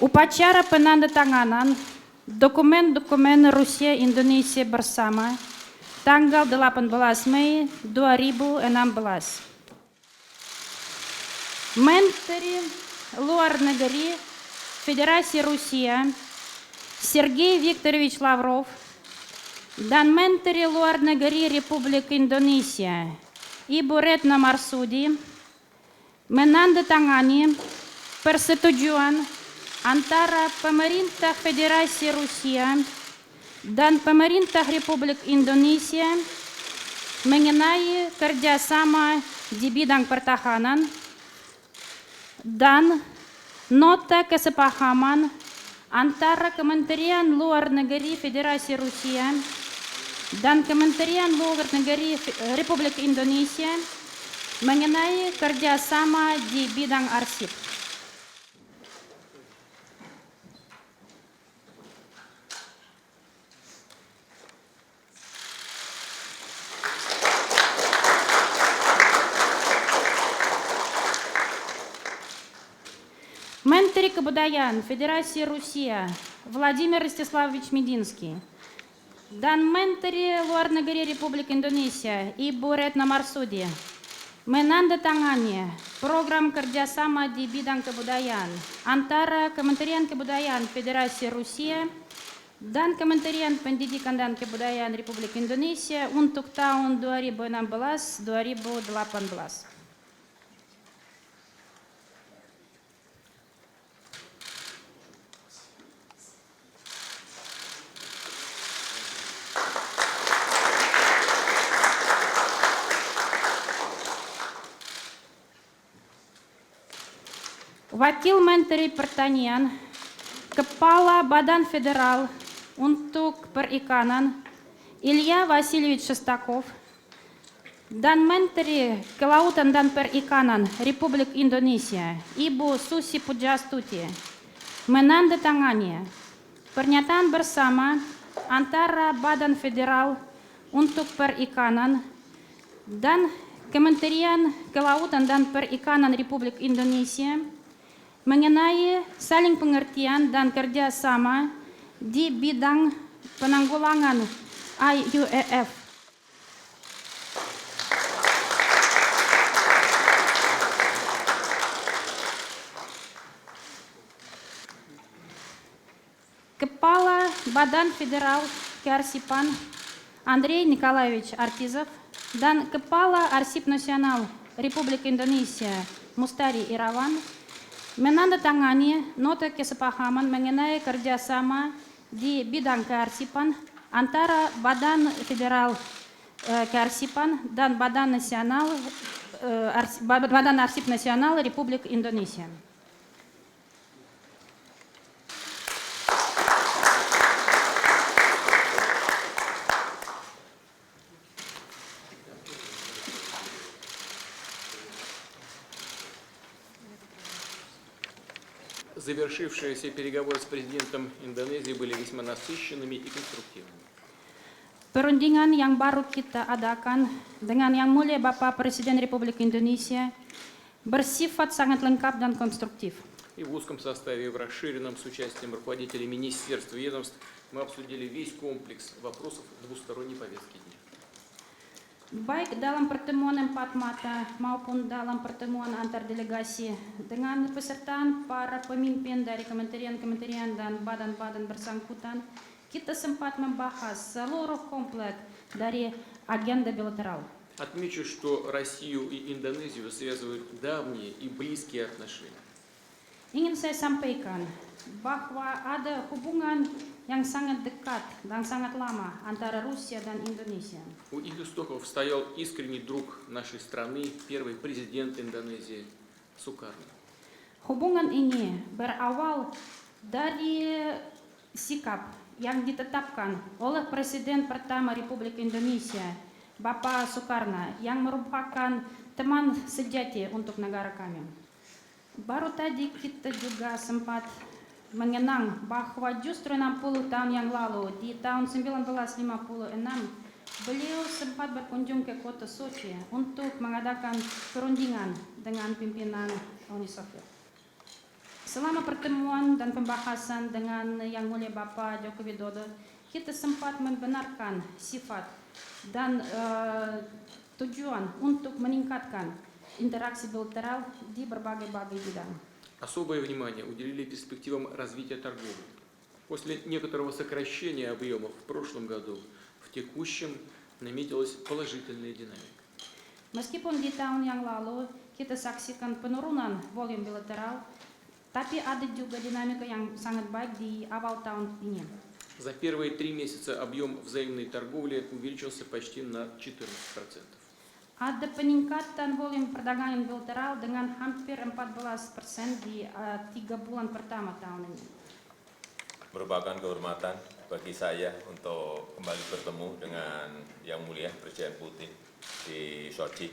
Upacara penandatanganan dokumen-dokumen Rusia Indonesia bersama tanggal 18 Mei 2016. Menteri Luar Negeri Federasi Rusia Sergei Viktorovich Lavrov dan Menteri Luar Negeri Republik Indonesia Ibu Retno Marsudi menandatangani persetujuan antara pemerintah Federasi Rusia dan pemerintah Republik Indonesia mengenai kerjasama di bidang pertahanan dan nota kesepahaman antara Kementerian Luar Negeri Federasi Rusia dan Kementerian Luar Negeri Republik Indonesia mengenai kerjasama di bidang arsip. Menteri Kebudayaan Federasi Rusia Vladimir Rostislavovich Medinsky dan Menteri Luar Negeri Republik Indonesia Ibu Retno Marsudi menandatangani program kerjasama di bidang kebudayaan antara Kementerian Kebudayaan Federasi Rusia dan Kementerian Pendidikan dan Kebudayaan Republik Indonesia untuk tahun 2016-2018. Wakil Menteri Pertanian, Kepala Badan Federal untuk Perikanan Ilya Vasilyevich Shestakov dan Menteri Kelautan dan Perikanan Republik Indonesia Ibu Susi Pujastuti menandatangani pernyataan bersama antara Badan Federal untuk Perikanan dan Kementerian Kelautan dan Perikanan Republik Indonesia mengenai saling pengertian dan kerjasama di bidang penanggulangan IUEF. Kepala Badan Federal Kearsipan Andrei Nikolaevich Artizov dan Kepala Arsip Nasional Republik Indonesia Mustari Irawan menandatangani nota kesepahaman mengenai kerjasama di bidang kearsipan antara Badan Federal Kearsipan dan Badan Arsip Nasional Republik Indonesia. Завершившиеся переговоры с президентом Индонезии были весьма насыщенными и конструктивными. Perundingan yang baru kita adakan dengan Yang Mulia Bapak Presiden Republik Indonesia bersifat sangat lengkap dan konstruktif. И в узком составе, и в расширенном с участием руководителей министерств и ведомств мы обсудили весь комплекс вопросов двусторонней повестки дня. Baik dalam pertemuan empat mata maupun dalam pertemuan antar delegasi dengan pesertaan para pemimpin dari kementerian-kementerian dan badan-badan bersangkutan, kita sempat membahas seluruh komplet dari agenda bilateral. Отмечу, что Россию и Индонезию связывают давние и близкие отношения. Ingin saya sampaikan bahwa ada hubungan yang sangat dekat dan sangat lama antara Rusia dan Indonesia. У их истоков стоял искренний друг нашей страны, первый президент Индонезии Сукарно. Hubungan ini berawal dari sikap yang ditetapkan oleh Presiden pertama Republik Indonesia, Bapak Soekarno, yang merupakan teman sejati untuk negara kami. Baru tadi kita juga sempat mengenang bahwa justru 60 tahun yang lalu, di tahun 1956, beliau sempat berkunjung ke kota Sochi untuk mengadakan perundingan dengan pimpinan Uni Soviet. Selama pertemuan dan pembahasan dengan Yang Mulia Bapak Joko Widodo, kita sempat membenarkan sifat dan tujuan untuk meningkatkan interaksi bilateral di berbagai bidang. Особое внимание уделили перспективам развития торговли. После некоторого сокращения объемов в прошлом году, в текущем наметилась положительная динамика. Meskipun di tahun yang lalu kita saksikan penurunan volume bilateral, tapi ada juga dinamika yang sangat baik di awal tahun ini. За первые 3 месяца объем взаимной торговли увеличился почти на 14%. Ada peningkatan volume perdagangan bilateral dengan hampir 14% di 3 bulan pertama tahun ini. Merupakan kehormatan bagi saya untuk kembali bertemu dengan Yang Mulia Presiden Putin di Sochi.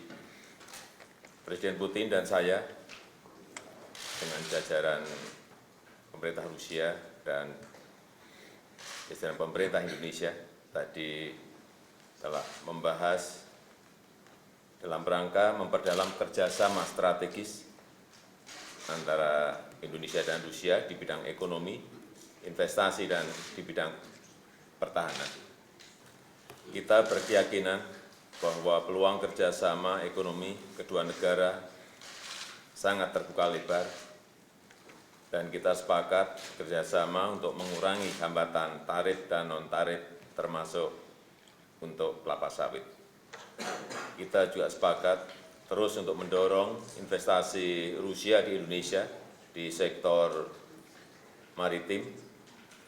Presiden Putin dan saya dengan jajaran pemerintah Rusia dan jajaran pemerintah Indonesia tadi telah membahas dalam rangka memperdalam kerjasama strategis antara Indonesia dan Rusia di bidang ekonomi, investasi, dan di bidang pertahanan. Kita berkeyakinan bahwa peluang kerjasama ekonomi kedua negara sangat terbuka lebar, dan kita sepakat kerjasama untuk mengurangi hambatan tarif dan non-tarif termasuk untuk kelapa sawit. Kita juga sepakat terus untuk mendorong investasi Rusia di Indonesia di sektor maritim,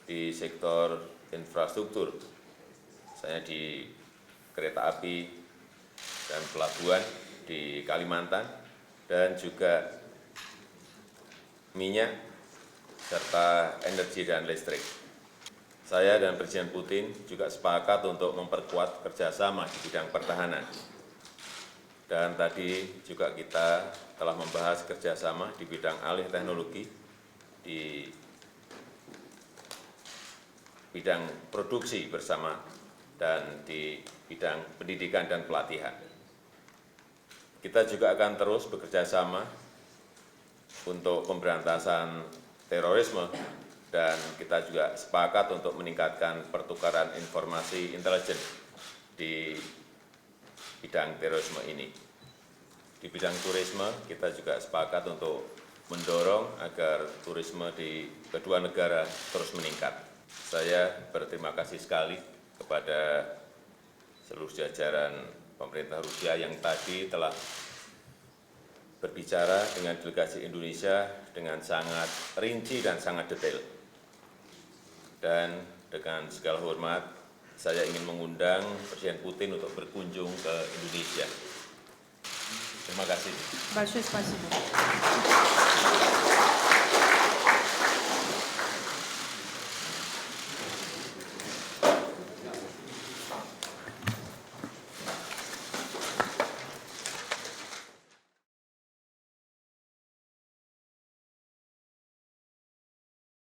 di sektor infrastruktur, misalnya di kereta api dan pelabuhan di Kalimantan, dan juga minyak, serta energi dan listrik. Saya dan Presiden Putin juga sepakat untuk memperkuat kerjasama di bidang pertahanan. Dan tadi juga kita telah membahas kerjasama di bidang alih teknologi, di bidang produksi bersama, dan di bidang pendidikan dan pelatihan. Kita juga akan terus bekerja sama untuk pemberantasan terorisme, dan kita juga sepakat untuk meningkatkan pertukaran informasi intelijen di bidang terorisme ini. Di bidang turisme, kita juga sepakat untuk mendorong agar turisme di kedua negara terus meningkat. Saya berterima kasih sekali kepada seluruh jajaran pemerintah Rusia yang tadi telah berbicara dengan delegasi Indonesia dengan sangat rinci dan sangat detail. Dan dengan segala hormat, saya ingin mengundang Presiden Putin untuk berkunjung ke Indonesia. Terima kasih. Большое спасибо.